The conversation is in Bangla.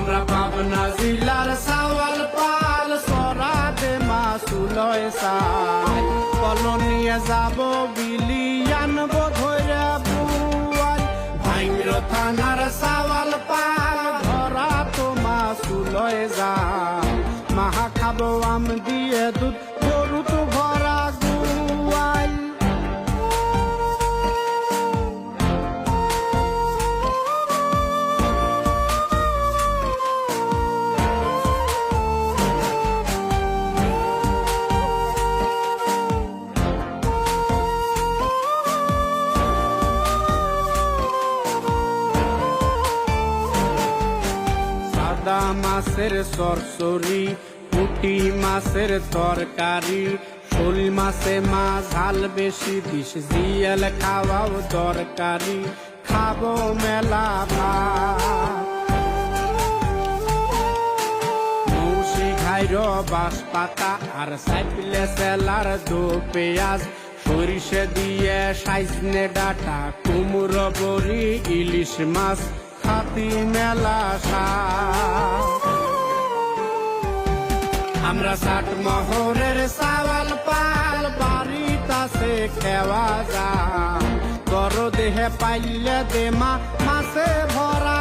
আমরা পাবনা জেলার সাওয়াল পাল সরাতে মাসুলয় সাই কলন নিয়ে যাব বিলি আনবো ধরে বুয়াল ভাইমির থানার সাওয়াল পাল ধরা তো মাসুলয় যায় মাহা খাবো আম দিয়ে দুধ গরু তো ভরা গুয়াল সাদা মাছের সরসরি পুঁটি মাছের তরকারি শোল মাছে ঝাল বেশি বিষ জিয়াল খাওয়াও দরকারি খাবো মেলা ভাত মৌসি ঘাইর বাঁশ পাতা আর সাইপিলে সেলার দো পেঁয়াজ সরিষে দিয়ে সাইজনে ডাটা কুমড়ো বড়ি ইলিশ মাছ হাতি মেলা শাক আমরা 60 মোহরের সাওয়াল পাল বাড়িতাছে খেওয়া যায় বড় দেহে পাইলে দে মাছে ভরা